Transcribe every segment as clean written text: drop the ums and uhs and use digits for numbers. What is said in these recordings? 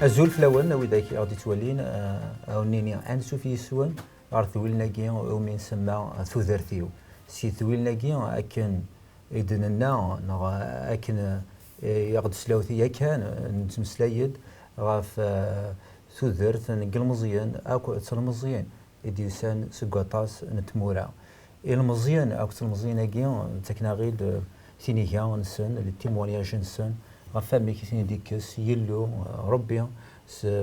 الزول فلاون وذاك غادي تولين او نيني انسو في سوان غار ثويلناكي او من سما ثوذرثيو سي ثويلناكي اكن اذننا اكن يغد سلاوثي كان نتمسلايد غاف ثوذرث نقل مزيان اكو تلمزيان اديسان سكوطاس نتمورا المزيان اكو تلمزيان كي تكنا غير سينيكا نسن التيمونياج نسن غفامي كيسين ديكس يلو ربي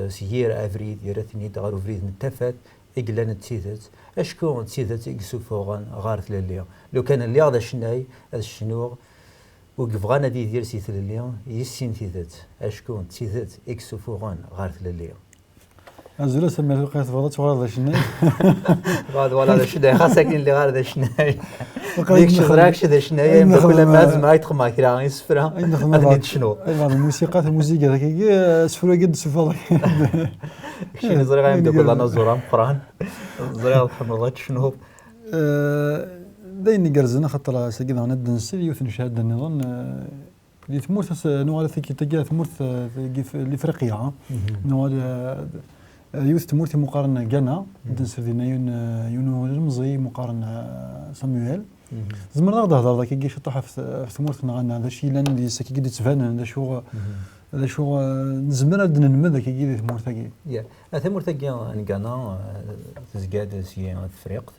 سيير افريد يرثني دغار فريد نتفات اقلان تسيدت اشكون تسيدت يكسوفوغان غارث لليا لو كان اللي هذا شناي هذا الشنو وكفغانا دير سيث لليا يسين تيدت اشكون تسيدت يكسوفوغان غارث لليا أزول سمي لقيت فضت وغير ذا شناي غاد ولا ذا شناي خاصك اللي غير ذا شناي ديك شدراك ذا شناي كل ما لازم ما يدخل كرا يسفرا هذا شنو بعض الموسيقى الموسيقى ذاك سفرا قد سفا شنو زري غيبدا كل انا زورام قران زري الحمد شنو داين قرزنا خاطر ساكن انا دنسي يوث نشاهد النظام اللي ثمورث نوال ثيكي تلقى ثمورث في افريقيا نوال يوث تمورثي مقارنة جانا دنسر دينا يونو المزي مقارنة سامويل زمر هضر ذاك كي شطح في تمورث نغنى هذا الشيء لان اللي ساكي قد تفان هذا شو نزمر عندنا نمذا كي قد تمورث كي يا ثمورث كانا تزقاد سي فريق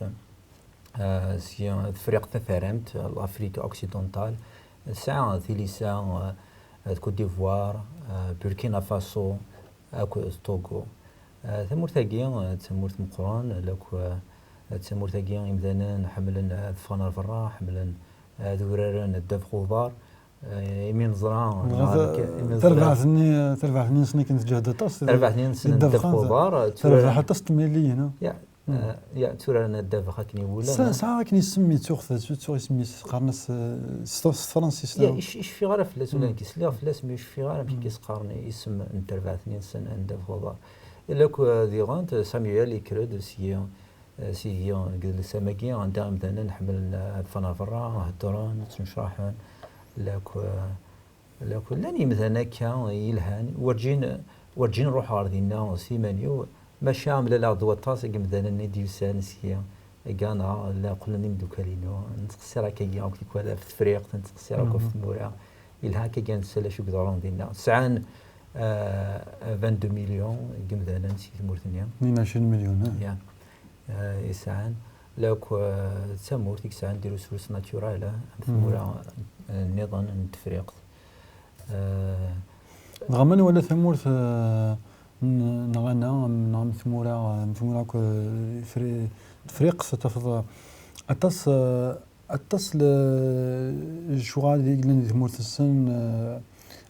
سي فريق تفرمت الافريقيا اوكسيدونتال ساعه ثلثه كوت ديفوار بوركينا فاسو اكو توغو ثمورثاكي تمورث مقران لك تمورثاكي يمدانا حملا فانا فرا حملا ذورارا الدف خضار يمين زرا تربع ثنين سنين كنت جهد طاس تربع ثنين سنين الدف خضار تربع حتى 600 لي هنا يا تورا الدف خاكني ولا ساعه كني سمي تاخذ اسمي قرنس فرنسي يا ايش في غير فلاس ولا كيسلي فلاس مش في غير كي قارني اسم تربع ثنين سنين الدف خضار إلا كو ديغانت سامويل يكرد سي قال سماكي عندها مثلا نحمل الفنافرة هدران تنشرحن لاكو لاني مثلا كان يلهان ورجين نروح عرضينا سيمانيو ما شامل لا دوطاس مثلا نديو سانسيا كانا لا قلنا نمدو كالينو نتقصير كي كي كوالا في التفريق نتقصير في مورا يلها كي كان سلا شو قدرون دينا سعان 22 مليون مثلا سي مورثنيا 22 مليون يا يسعان لوك تسمورت يسعان ديرو سورس ناتورال ثمورا النظام التفريق غمان ولا ثمورت نغانا نعم ثمورا فريق ستفضل اتصل الشغال اللي ثمورت السن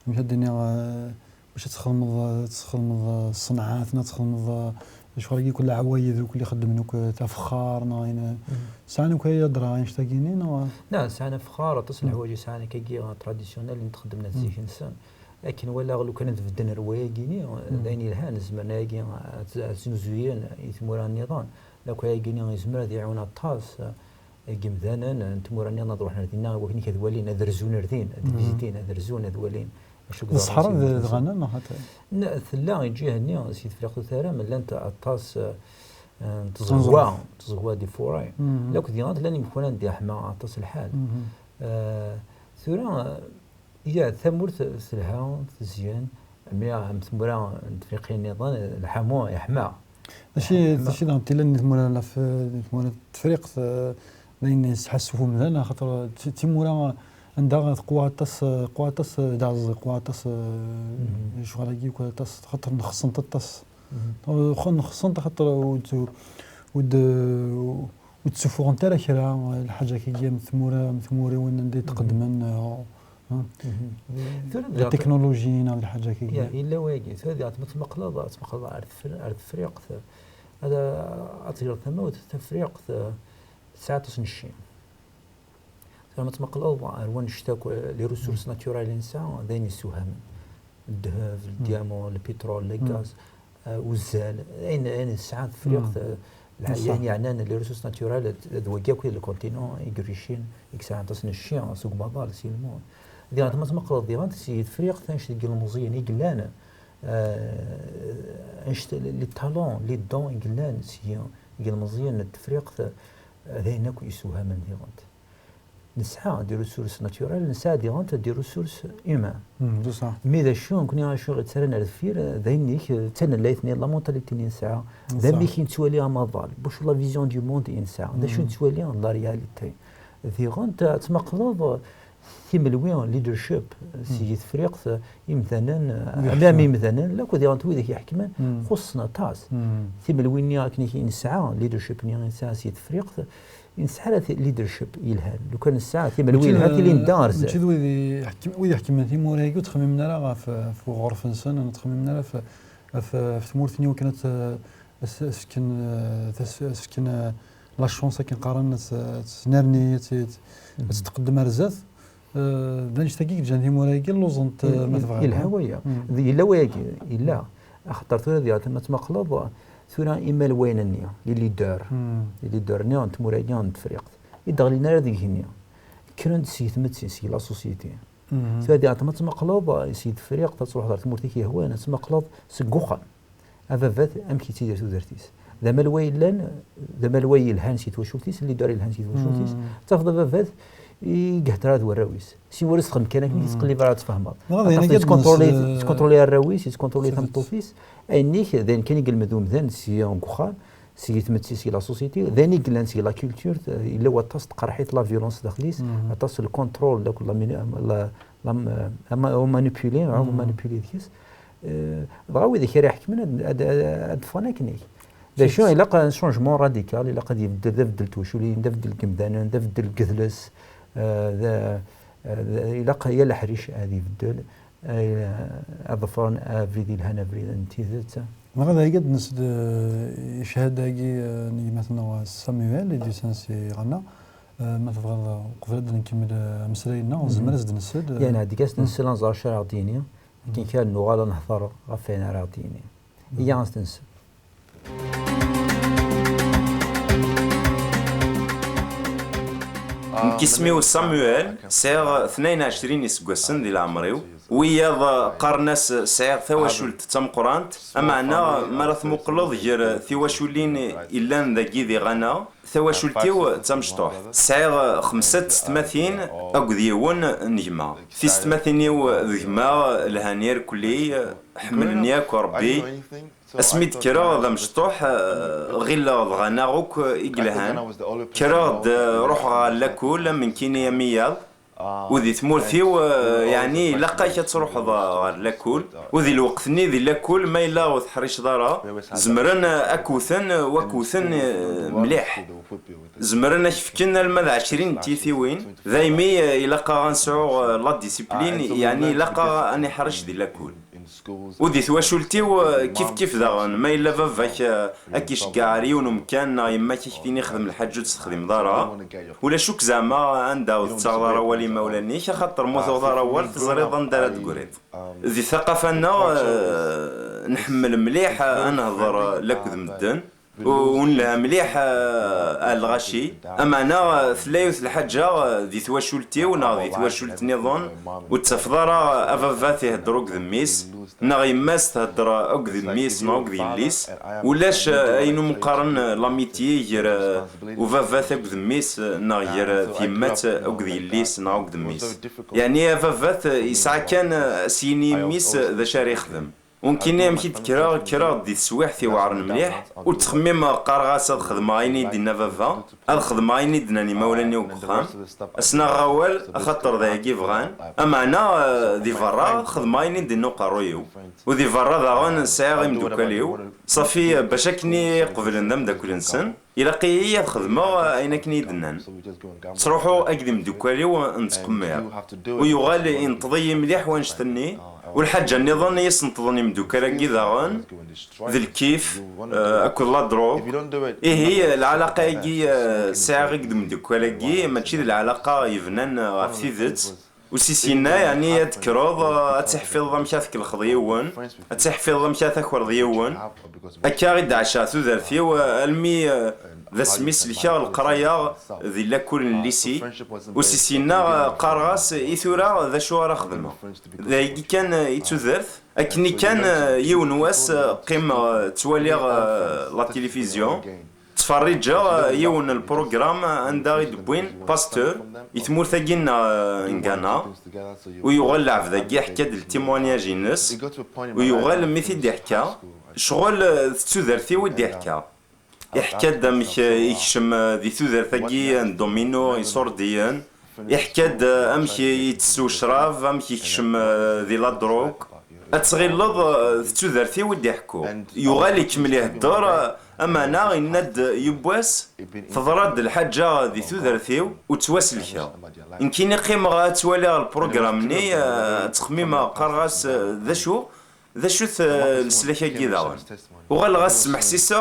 مش الدنيا باش تخدم الصناعات تخدم شغل كل عوايد وكل يخدمنوك تاع فخار ناين سانو كي يدرا يشتاقينين لا سانا فخار تصل حوايج سانا كي تراديسيونيل اللي تخدمنا زيك نسان لكن ولا غلو كانت في الدنيا روايقيني دايني الهان زمرنا كي زوين يثمر النظام لو كاي كيني يزمر يعاون الطاس كيمثالا تموراني نروح ندينا وكني كذوالين درزون ردين فيزيتين درزون ذوالين الصحراء الغنم حتى لا ثلا يجي هني سيد فريق ثارة من لانت الطاس تزغوا دي فوراي لو كنت ديانات لاني مكونا دي حما عطاس الحال ثورا يا ثمور ثلها زيان ميا ثمورا تفيقي النظام الحمو يحمى ماشي دام تيلان ثمورا في التفريق لين يحسوا مثلا خاطر تيمورا عندها قواطس داز قواطس شغل كي قواطس خاطر نخصن تطس نخصن خاطر وتسفور نتاع كرا الحاجه كي جا مثموره وين ندي تقدمن التكنولوجيا الحاجه كي يا الا واجي هذه تمقلض على الفريق هذا اطير ثموت التفريق ساعه نشين لما تمقلض الوان اشتاكوا لي ريسورس ناتورال الانسان ذين السهم الذهب الديامون البترول الغاز والزال اين ساعات فريق يعني عنان لي ريسورس ناتورال ذوقيا كل الكونتينون يقريشين يكسان تصن الشيء سوق مضال سيلمون ديال ما تمقلض ديال سي فريق ثاني شي المزيان يقلانا عشت لي طالون لي دون قلان سي قال مزيان التفريق ذهنك يسوها من ديغونت نسعى دي ريسورس ناتورال نسعى ديغونت دي ريسورس ايمان بصح مي ذا شو كوني شو تسالنا على الفير ذهنيك تسالنا لا اثنين لا مونتاليتي نسعى ذا مي كي نتوالي مظال بوش لا فيزيون دو موند انسعى ذا شو نتوالي لا رياليتي ديغونت تمقلوض ثيملوين ليدرشيب سي تفريق مثلا امامي مثلا لا كو ديغونت ويدك يحكمان خصنا تاس ثيملوين يا كني نسعى ليدرشيب نسعى سي تفريق نسعى ليدرشيب يلهان لو كان الساعه ثيملوين هاتي اللي ندارز ماشي ويدي يحكم ثيمورايك وتخمم لنا في غرف نسن نتخمم لنا في ثمورثني وكانت سكن لا شونس كي نقارن سنرني تتقدم رزاز دانش تاكيك جان ثيمورايك لوزنت ما تبغى الهوايه الا واكي الا اخترت هذه ما تمقلب ثورا اما الوينني اللي دار نيا انت مورايان تفريق يدغلينا هذيك هنا كرنت سي تمتسي لا سوسيتي هذه تمت مقلوب سي تفريق تروح دار تمورتيك هو انا مقلوب سكوخا هذا فات ام كي تيدير تودرتيس ذا مالويلان ذا مالوي الهان سي توشوفتيس اللي دار الهان سي توشوفتيس تفضل فات يقهتر هذا الراويس سي ورس خم كانك تقلي برا تفهمها تكونترولي الراويس تكونترولي ثمطوفيس انيك ذان كان يقل مذوم ذان سي اونكوخا سي تمتسي سي لا سوسيتي ذاني قلان سي لا كولتور الا هو تص تقرحيت لا فيولونس داخليس تص الكونترول داك لا مانيبيولي مانيبيولي ديس بغاو ذاك يحكي من هاد فاناكني ذا شو الا شونجمون راديكال الا قد يبدل توشولي نبدل الكمدان نبدل الكذلس ذا الا هي الحريش هذه بدل اظفرن فيدي الهنا بريد انتيزت ما غادي يقد نسد شهاده كي مثلا سامويل اللي سانسي غنا ما تبغى قبل نكمل مسراينا ونزمر زد نسد يعني هذيك نسل نزار شارع ديني كي كان نغالا نحضر غفينا راه ديني هي غنستنسل كيسميو سامويل سيغ 22 يسقسن ديال عمريو ويا قرناس سعير ثواشولت تمقرانت اما انا مرث مقلوض غير ثواشولين الا ذاكي ذي غنا ثواشولتيو تمشطوح سعير 35 اكذيون نجمه في 36 ذجمه الهانير كلي حملني ياك ربي اسميت كرا ذا مشطوح غير غنا غوك يقلهان كرا روح لاكول من كيني يمياض وذي ثمورثيو يعني لقاك تروح لاكول وذي الوقت ذي لاكول ما إلا وثحريش دارا زمرن وكوثن مليح زمرن كفكنا المدى 20 تيثيوين ذايمي يلقى غنسعو لا ديسيبلين يعني لقى اني حرش ذي لاكول ودي ثواشولتيو كيف داغن ما إلا فافاك اكيش كاعري ونمكان يما كيكفيني يخدم الحاج وتستخدم دارا ولا شوك زعما عندها تغدر ولي مولاني خاطر موثو دارا وال تزريض ندار تقريض ذي ثقافتنا نحمل مليح نهضر لك مدن ونلها مليح الغاشي اما انا ثلاث الحاجه ذي ثواشولتي ونا ذي ثواشولت نظن وتفضرا افافات يهضروا قدميس نا يماس تهضر قدميس نا قديليس ولاش اينو مقارن لاميتي غير وفافات قدميس نا غير ثيمات قديليس نا قدميس يعني افافات يسعى كان سيني ميس ذا شاري يخدم ومكيني مشيت كرا دي السواح في وعرن مليح وتخمم قارغاس الخدمه عيني دينا فافا الخدمه عيني دناني مولاني وكخام اسنا غوال خاطر ذاكي فغان اما انا دي فرا خدمه عيني دينا قرويو ودي فرا داغون ساعه مدوكاليو صافي باش كني قبل ندم داك الانسان الى قيه الخدمه اين كني دنان تروحوا اقدم دوكاليو نتقمع ويغال ينتضي مليح ونشتني والحاجه النظام يسنتظني مدوكالا كيداغن ذي الكيف اكل لا دروب هي العلاقه يجي ساعه قدم مدوكالا كي ماشي العلاقه يفنان غاف ثيذت وسيسينا يعني تكروض تحفظ مشاثك الخضيون تحفظ مشاثك ورضيون اكا غيد عشا ثوذرثي والمي ذا سميس لكا القرايه ذي لاكل الليسي وسيسينا قارغاس ايثورا ذا شو راه خدمه ذا كان يتوذرث اكني كان يون واس قيم توالي لا تلفزيون تفرج يون البروغرام عندها يدبوين باستور يتمور ثاقينا نكانا ويغال لعب ذاكي حكا د التيموانياج الناس ويغال ميثي دي حكا شغل تسوذرتي ودي حكا يحكى دامك يكشم ذي ثوذر ثاقي دومينو يصور ديان يحكى امك يتسو شراب امك يكشم ذي لا دروك اتغلظ تسوذرتي ودي حكو يغال يكمل يهدر اما انا يند يبواس تضرد الحاجه ذي ثوذرثيو وتواسلكها يمكن قيمه توالي البروغرام ني تخميمه قرغاس ذا شو السلاكه كي وغال غاس محسيسه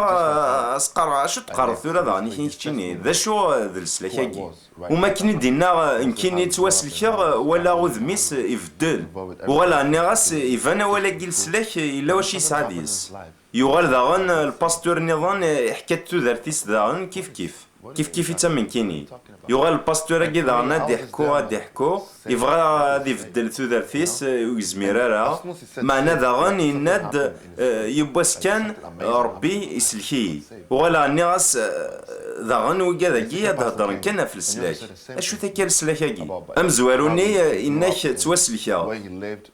اسقر شو تقرر ثورة ضاني كيني ذا شو ذا السلاكه كي وما كاين دينا يمكن يتواسلكها ولا غذميس يفدل وغالا ني غاس يفانا ولا كي السلاك الا واش يسعديس يغال داغن الباستور نظام حكات تودرتيس داغن كيف يتمن كيني يغال الباستور كي داغنا ضحكو يبغى غادي يفدل تودرتيس ويزميرارا معنا داغن يناد يبواس كان ربي يسلكي وغالا ني غاس داغن وكذا كي هضر كان في السلاك اشو ثاك السلاك كي ام زواروني انك تواسلكا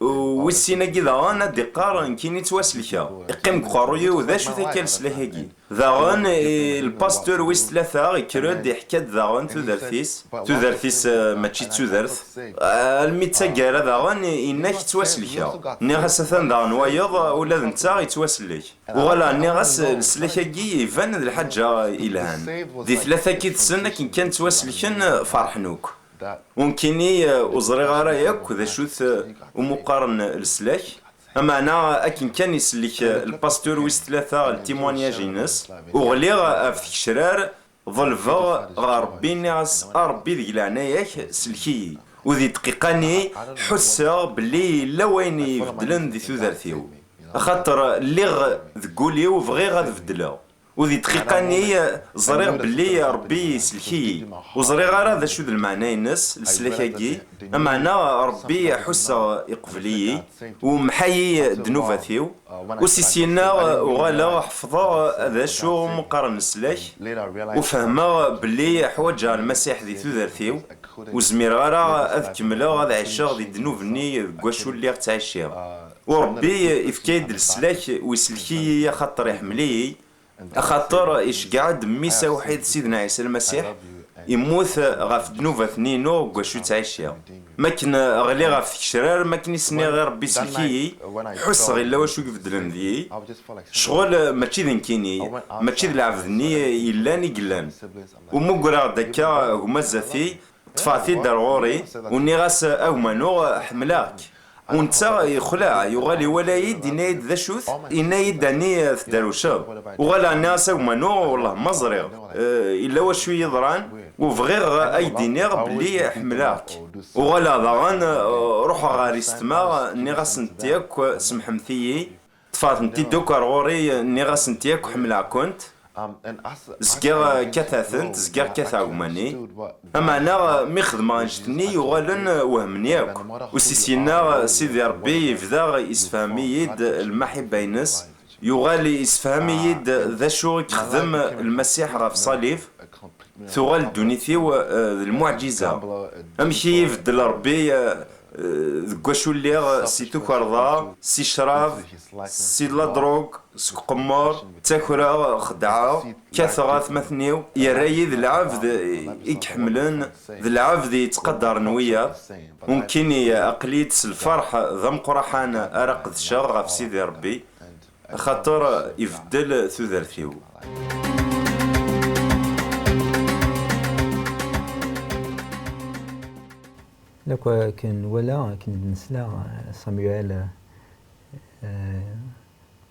ويسينا كي داغن ديقار كيني تواسلكا يقيم قرويو ذا شو ثاك السلاك كي داغن الباستور ويس ثلاثه يكرد يحكى داغن تودرثيس ماشي تودرث الميتاكارا داغن انك تواسلكا ني غاس ثان داغن وايض ولا نتا يتواسلك وغالا ني غاس السلاك كي يفان الحاجه الهان دي ثلاثة كي تسنى كان تواسلكن فرحنوك ممكني وزري غارا ياك ذا شوث ومقارن السلاك اما انا اكن كان يسلك الباستور ويس ثلاثة التيموانياج الناس وغليغ في الشرار ظلفا غربي ناس ربي ذي العناياك سلكي وذي دقيقاني حسا بلي لا وين يفدلن ذي ثوذرثيو خاطر اللي ذقولي وفغي غادفدلا وذي دقيقاني زريغ بلي ربي يسلكي وزريغ راه ذا شو ذا المعنى الناس السلاكاكي معنى ربي حسا يقبلي ومحيي دنوفاثيو وسيسينا وغالا حفظا ذا شو مقارن السلاك وفهما بلي حواجه المسيح ذي ثوذرثيو وزمير غارا اذكملا غادا عشاغ ذي دنوفني كواشو اللي غتعيشيها وربي يفكايد السلاك ويسلكي خاطر يحملي خاطر يشقعد ميسا وحيد سيدنا عيسى المسيح يموت غاف دنوفا ثنينو كواشو تعيشيها ما كان غلي غاف الشرار ما كان يسني غير ربي سلكي حس غير لا واش يقدرن ذي شغل ماشي ذن كيني ماشي العبدني الا ني قلان ومقرا دكا هما زافي طفاتي دارغوري وني غاس اومانو حملاك ونتا يخلع يغالي ولا يد ينايد ذا شوث ينايد داني ثدارو شاب وغالا الناس اومانو والله ما زريغ الا واش يضران وفغيغ ايدينيغ بلي حملاك وغالا ضغان روح غاري استما ني غاس نتياك سمحمثيي طفات نتي دوكا غوري ني غاس نتياك حملا كنت زكا كثاثنت زكا كثاوماني اما انا مي خدمه جتني يغالن وهمنياك وسيسينا سيدي ربي يفدا يسفهميد المحبه ينس يغالي يسفهميد ذا شو يخدم المسيح غاف صليف ثغال دونيثيو المعجزه امشي يفدل ربي كواشو اللي سي توكرضا سي شراب سي لا دروغ سي قمار تاكرا خدعه كثرة ثمثنيو يراي ذي العبد يكحملن ذي العبد يتقدر نويا ممكن اقليت الفرح ذم قرحان ارق الشغ في سيدي ربي خاطر يفدل ثوذرثيو لكن كان ولا كان بالنسبة صامويل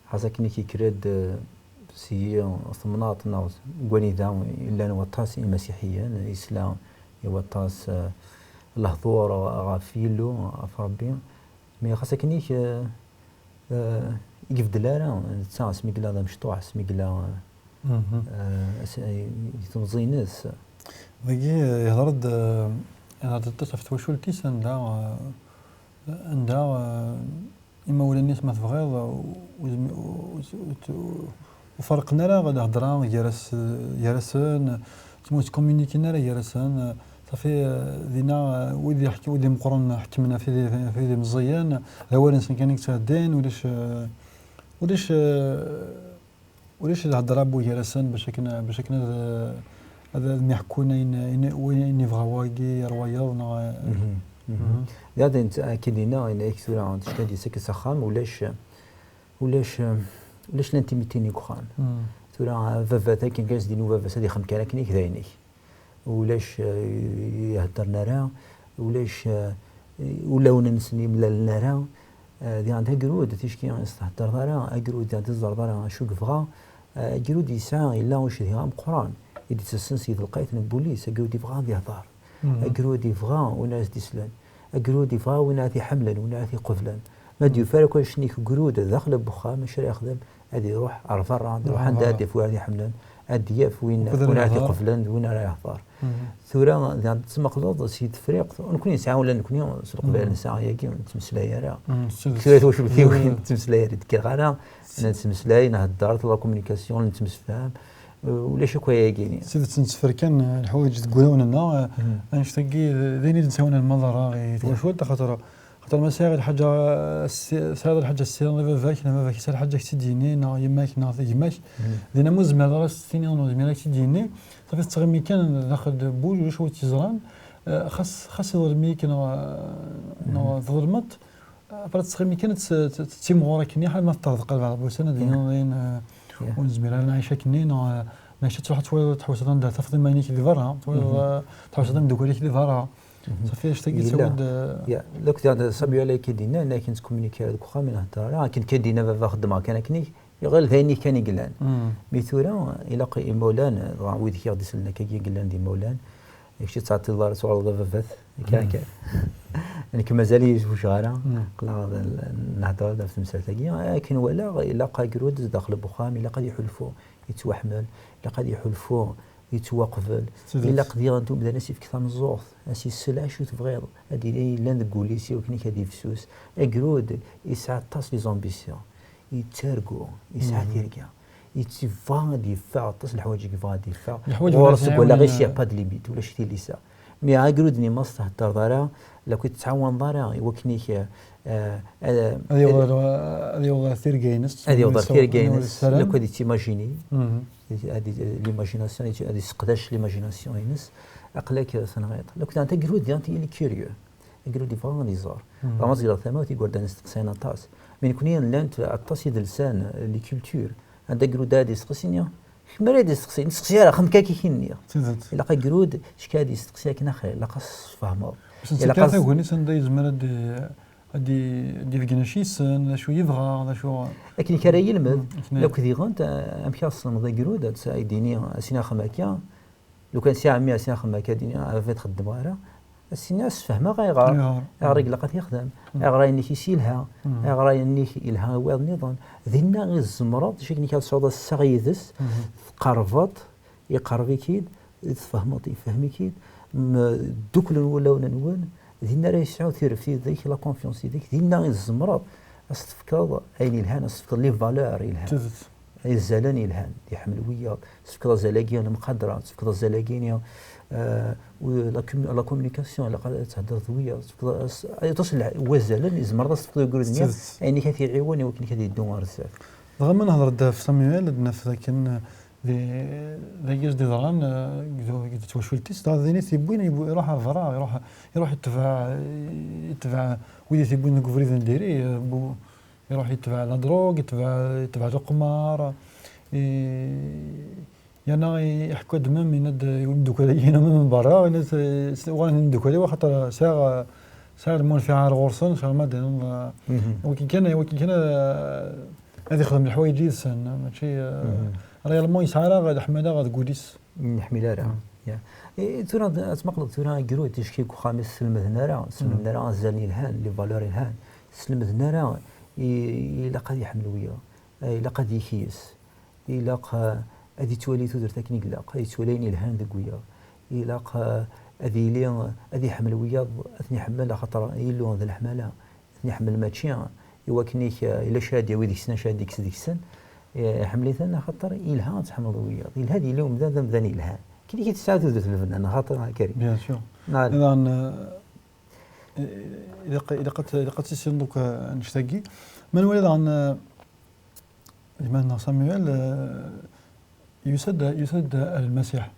حسكني كي كرد سي ثمنات ناوز قوني ذا إلا نوطاس المسيحية الإسلام يوطاس الهضور غافيلو أفربي مي حسكني يقف دلالة تسع سميقلا ذا مشطوح سميقلا تنظينس ويجي يهرد أنا تتصف توشول تيس عندها إما ولا الناس ما تبغيض وفرقنا راه غادي هضره يارسن تموت كوميونيكينا راه يارسن صافي دينا ويدي يحكي ويدي مقرن حكمنا في ذي مزيان هو الانسان كان يتهدين وليش الهضره بو يارسن باش كنا هذا نحكونا وين يبغى واقي روايض هذا انت كدينا ان اكثر عن شكادي سك سخام ولاش الانتيميتي نيكوخان ترى فافا كان كاز دي نوفا فاسا دي خم كان كنيك ذايني ولاش يهدرنا راه ولاش ولاو نسني ملالنا راه دي عندها قرود تيشكي يستهدر راه قرود دي تزر راه شو كفغا قرود يسعى الا واش ديها قران يدي تسنسي القيت البوليس قرود يبغى يهضر قرود يبغى وناس ديسلان قرود يبغى وناس حملا وناس قفلا ما ديو فارق واش نيك قرود داخل بخا مش راه يخدم هادي يروح عرف راه يروح عند هادي فوادي حملا هادي ياف وين قفلا وين راه يهضر ثورة تسمى قلوض سي تفريق نكون نسعى ولا نكون سوق بال نسعى ياكي نتمسلايا راه كثير واش بدي نتمسلايا ديك غانا نتمسلاي نهضر لا كومونيكاسيون نتمسفهم ولا شي كويا ياكيني سيدي تنتفر كان الحوايج تقولون لنا نشتقي ذيني نساونا المنظر واش خاطر مسائل الحاجه هذا الحاجه السير فاك ما فاك الحاجه تديني نا يماك يماك دينا مزمل راه ستيني مزمل تديني صافي تغمي كان داخل بوج ولا شويه تزران خاص يظلمي كان ظلمت برات تغمي كانت تيمغورا كني حال ما تطرق على بوسنا دينا ونزمير انا عايشه كني ماشي تروح تحوس عندها تفضل مانيك اللي برا تحوس عندها دوكوليك اللي برا صافي اشتقيت سود يا لو كنت هذا صبي على كيدينا انا كنت كومونيكي هذوك خا من هضره كنت كدينا بابا خدمه كان كني غير ثاني كان يقلان ميثورا الى قي مولان ويدي كيغدي سلنا كي يقلان دي مولان يمشي تعطي الله رسول الله فاف كان يعني كما زالي واش غاره قلا نهضر في المسالتاكي لكن ولا الى قا قرود داخل بخام الى قد يحلفوا يتوحمل الى قد يحلفوا يتوقفل الا قد يغدو بدا ناس في كثر من الزوخ ناس يسلع شو تبغيض هادي لا نقول لي سي وكني كادي فسوس قرود يسعى طاس لي زامبيسيون يتارقوا يسعى تيركا يتفا ديفا طاس الحوايج كيفا ديفا وراسك ولا غير شي با ليميت ولا شتي ليسا مي قرود ني ماست تهضر دارا لا كنت تعاون دارا وكنيك هذه ثيرغينس هذه ثيرغينس لا كنت تيماجيني هذه ليماجيناسيون هذه سقداش ليماجيناسيون ينس عقلك صنعيط لو كنت انت قرود انت اللي كيوريو قرود فان لي زار ما زير ثما تيقول دا نستقسينا طاس من يكون لانت الطاس لسان لي كولتور عندك قرود هذه سقسينيا كما دي سقسي نسقسي راه خم كاكي كينيا الا قا قرود شكادي سقسي كنا خير لا قص فهموا الا قص غوني سندا يزمر دي فيكناشيس شو يبغى شو لكن كان يلمد لو كذي غنت امشي اصلا ذا قرود سايديني اسنا خماكيا لو كان ساعه 100 ساعه خماكيا ديني فات خدم غيره الناس فهمها غير رجل قد يخدم غير انك يسيلها غير انك يلها واض نظام ذينا غير الزمرات شكني كتصعد السغيدس قرفط يقربي كيد تفهمط يفهمي كيد دوكل ولا ونون ذينا راه يسعو في ذيك لا كونفيونس ذيك ذينا غير الزمرات استفكر عيني الهان استفكر لي فالور الهان الزلان الهان يحمل ويا استفكر زلاقيا مقدره استفكر زلاقيا لا كومونيكاسيون لا قاعده تهضر ذويه تصل وزلان يزمر استفكر يقول لي يعني كثير عيوني ولكن كثير يدون رزاف غير نهضر في سامويل عندنا في ذاك ذاك دي ضران توشولتيس هذا ذيني تيبوين يروح الفرا يروح يتبع ويدي تيبوين كوفريد نديري يروح يتبع لا دروغ يتبع القمار يعني يحكوا دمام من دوكاليين من برا الناس وين دوكالي خاطر ساعه المول في عار غورسون شغل ما ولكن كان هذه يخدم الحوايج يسن ماشي ريالمون يسعى غاد حماده غاد كوديس نحملها راه تورا تمقلب تورا قرود تشكي خامس سلمنا راه زالني الهان لي فالور الهان سلمنا راه الا قد يحمل ويا الا قد يخيس الا هذه تولي تدير تكنيك لا هذه توليني الهان ذك ويا الا هذه حمل ويا اثني حمل خاطر يلو هذا الحماله اثني حمل ماتشي يوكنيك إلا شادي ويديك السنة شاديك ديك السن حمليتنا خاطر إلها تحمل وياض إلها دي اليوم ذا إلها كي تساعد ذات الفنان خاطر كريم بيان سور نعم إذا قد تسين دوك نشتاقي من ولد عن لماذا صامويل يسد المسيح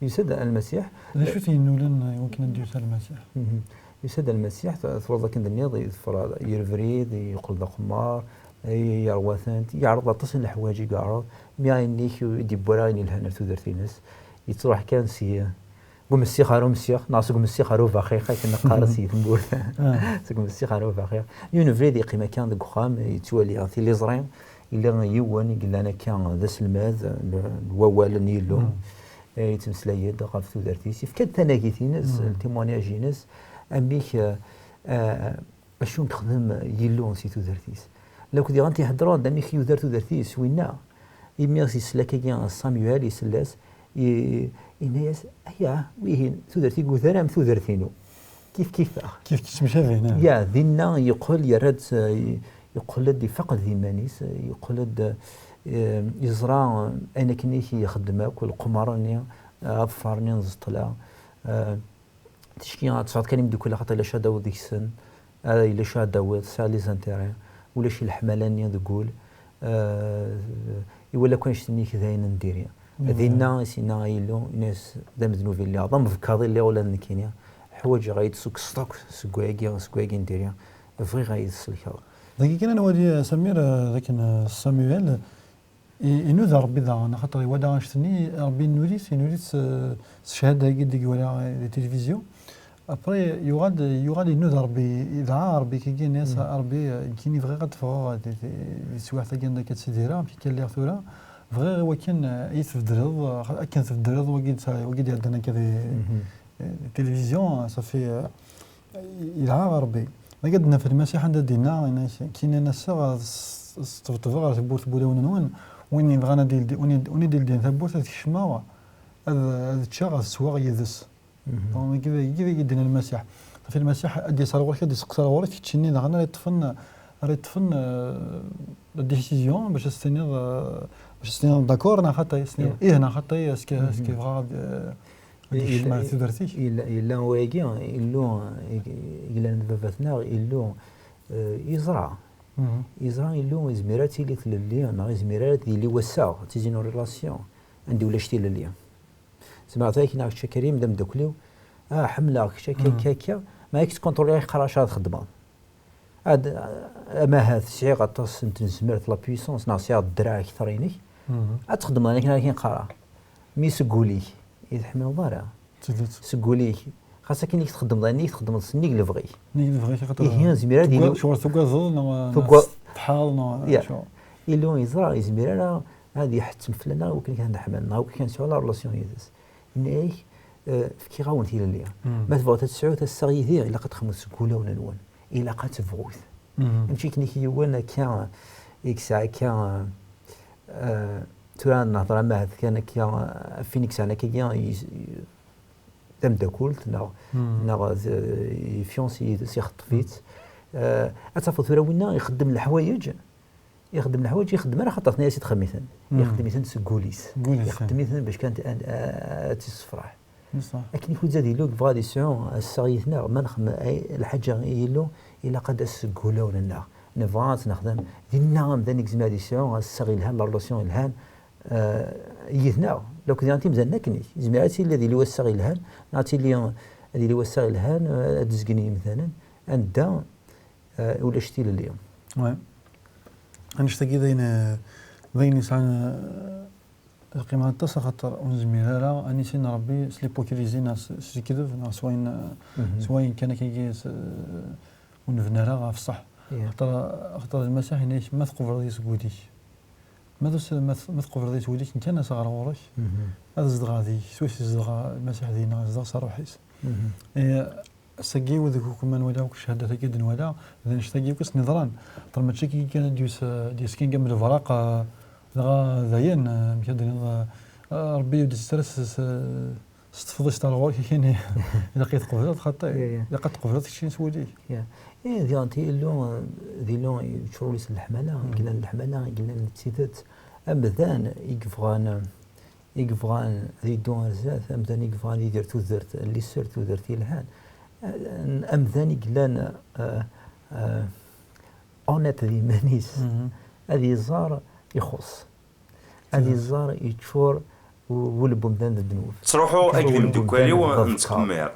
يسد المسيح شو تينولن يمكن أن يسد المسيح يسد المسيح فرضا كند النيض يرفريد يقول ذا قمار يروثان يعرض تصل الحوايج يعرض ميا إنيك يدي براين الهنا تودرتينس يتروح كان سي قوم السيخارو مسيخ ناس قوم السيخارو فاخيخ كنا قارسي تنبور قوم السيخارو فاخيخ يونفريدي قيمة كان ذاك خام يتولي في لي زرين إلا يوان يقول لنا كان ذا سلماذ الووال نيلو يتمسلاي دقا في تودرتيس فكاد تناقيتينس التيموناجينس أميك أشون تخدم يلون سي تودرتيس لو كنت غانتي هضرون داميك يودر تودرتيس وينا يميرسي سلاكيا صامويل يسلاس الناس هيا وين تودرتي قوثرام تودرتينو كيف تمشى فينا يا ذينا يقول يا رد يقول لدي فقد ذي مانيس يقول لد يزرع انا كنيك يخدمك والقمرانيا ظفرني نزطلا تشكي تصعد كان يمدو كل خاطر الا شادو ديك السن الا شادو سا لي زانتيري ولا شي الحملانيه تقول ولا كان شتنيك ذاين نديريا هذينا سينا يلو ناس دام ذنوب اللي عظم في كاضي اللي ولا نكينيا حوايج غايد سوق ستوك سكواكي نديريا فغي غايد السلكه ذاك كان انا ودي سمير ذاك صامويل ينوذ ربي ذا انا خاطر ودا شتني ربي نوريس الشهاده قد ولا التلفزيون ابري يغاد ينوذ ربي اذا ربي كي ناس ربي كيني فغي غاد فوا سواح تاكن كتسديرا كي كان لي ثورا فغي وكان يتفدرض كان تفدرض وقيد عندنا كذا التلفزيون صافي يلعب ربي ما قدنا في المسيح عند دينا كاين ناس تطبطب ثبوت بوداون وين بغانا وين دين ثبوت الشماوه هذا تشاغ السواق يدس كذا يدنا المسيح في المسيح ادي صار ورك ادي سقسر ورك تشني غانا ريطفن الديسيزيون باش استني داكور انا خاطر انا خاطر اسكي بغا ما تدرتيش الا هو يجي إلو باباتنا إلو يزرع إلو زميراتي اللي تللي أنا زميراتي اللي وسع تيزينو ريلاسيون عندي ولا شتي لليا سمعت هيك ناك كريم دم دوكليو حملة كاكا ما يكس كونترولي خراشات خدمة اما هذا الشيء غطاس نتزمرت لا بويسونس ناصيا الدرع كثريني اتخدم انا كاين قرا مي سقولي يتحمل ضارع سقولي خاصك كاين اللي تخدم ضاني تخدم سنيك اللي بغي خاطر هي زميرة ديالو شغل ثقه ظل طحال إلو يزرع يزميرة هذه حتى فلانه وكان كنحملنا وكان شغل ريلاسيون يدس ناي كي غاونتي لليا ما تبغى تسعو تستغيثي الا قد خمس سكوله ولا نون الا قد تفغوث نمشي كني كيوانا كان اكسا كان ترى نهضر معاه كان فينيكس انا كي تم داكولت نا فيونسي سي خطفيت اتفضل ترى وينا يخدم الحوايج يخدم انا خاطر ناس يتخمثن يخدم مثلا سكوليس يخدم مثلا باش كانت تسفرح صح لكن يكون زاد يلوك بغا يسعون الصغيثنا ما نخدم الحاجه يلو الا قد السكوله ولا لا نفات نخدم دينا ذانيك زعما يسعون الصغير الهان لا ريلاسيون الهان يثنا لو كنت انت مزال نكني زميلاتي الذي اللي هو الصغير الهان نعطي لي اللي هو الصغير الهان تزقني مثلا عند ولا شتي اليوم وي غنشتاقي ذين ساعه القيمة تصل خاطر ونزميلها لا أني سين ربي سليبوكريزي ناس سكذب ناس سواين كان كيجيس ونفنا لها في الصح خاطر المسيح نايش ما تقبر ذي سكوديش ما تقبر ذي سكوديش إن كان صغر وراك هذا زدغا ذي سويس زدغا المسيح ذينا زدغا صاروحيس ساقي وذاك كمان ولا شهادة كيد ولا إذا نشتاقي وكس نظران طال ما تشكي كان ديوس كين قبل الفراق ذاين مكدرين ربي يدي سترس استفضي ستار كاين لقيت قفزات خاطي لقيت قفزات شي نسولي دي انتي لو دي لو يشرو ليس الحمله قلنا الحمله قلنا التيدات ابدان يقفغان ذي دون زات امدان يقفغان يدير تودرت اللي سر تودرت الهان امدان قلنا اونيت ذي مانيس هذه الزار يخص هذه الزار يتشور والبومدان الدنوب تروحوا اقدم دوكالي ونتقمر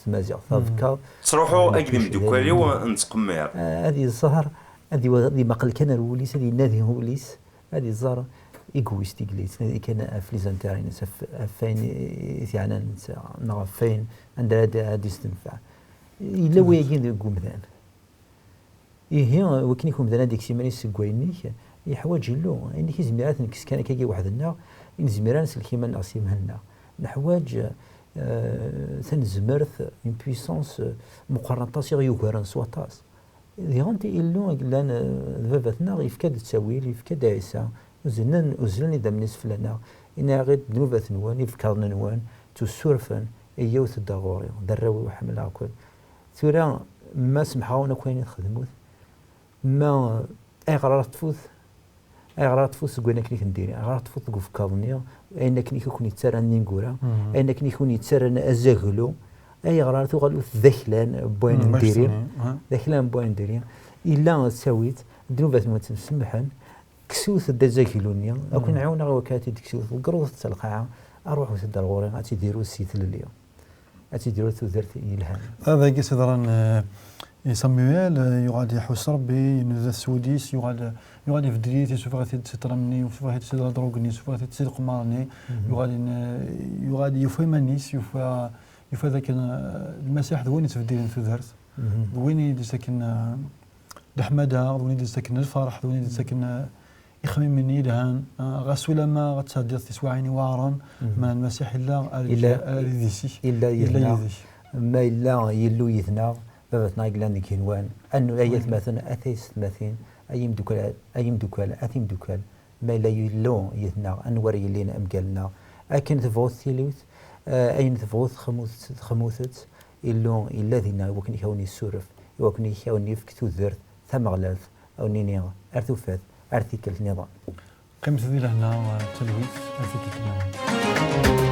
مازال تذكر تروحوا اقدم دوكالي ونتقمر هذه الزهر هذه مقل كان الوليس هذه نادي هوليس هذه الزهر ايغويست جليس كان في ليزانتيرين فين يعني نغ فين عند هذا يستنفع الا ويجين القمدان هي وكن يكون مثلا ديك السيمانه السكوينيك يحواج له يعني كي زميرات نكس كان كي وحدنا زميران كيما نعصيمنا نحواج تنزمرت اون بويسونس مقارنه صغير يوغران سواتاس ديغانتي إلو لان ذبابتنا يفكاد تساويل يفكاد عيسى وزلن إذا بالنسبة لنا إنا غير دنوبة نوان يفكرنا نوان تسورفن إيوث الدغوري دراوي وحمل كل ثورا ما سمحونا كوين نخدموت ما أي قرار تفوت أي قرار تفوت سكوينا كنيك نديري أي قرار تفوت تقول فكاظنيا أين كنيك يكون يتسارى نينكورا أين كنيك يكون يتسارى أزاغلو أي قرار تغلو ذخلان بوين نديري ذخلان بوين نديري إلا سويت دنوبة نوان تسمحن كسوث الدزاكيلونيا أكون عاونا وكاتي دكسوث وقروث القاعة أروح وسد الغوري أتيديرو السيت اليوم أتيديرو ثوثرت إلهام هذا قيس دران سامويل يقعد يحوس ربي ينزل السوديس يقعد في الدريت يشوف غادي تترمني ويشوف غادي تسيد دروغني يشوف غادي تسيد قمارني يقعد يفهمنيس يفهم ذاك المسيح ذوين تفديرين ثوثرت ذوين يسكن الحماده ذوين يسكن الفرح ذوين يسكن يخمم مني لهان غسولا ما غتصدق تسوعيني وعرا من المسيح إلا يذيسي إلا ما إلا يلو يثنا بابتنا قلنا كينوان أنه آيات مثلا أثيس مثين أيم دوكال أثيم دوكال ما إلا يلو يثنا أنه وري لينا أمقالنا أكن تفوث ثيلوث أين تفوث خموثت إلا ذينا وكن يكوني السورف وكن يكوني فكتو ذرت ثم غلاث أو نينيغ أرثوفات أرثيكل النظام قيمة ذي لهنا تلويث أرثيكل النظام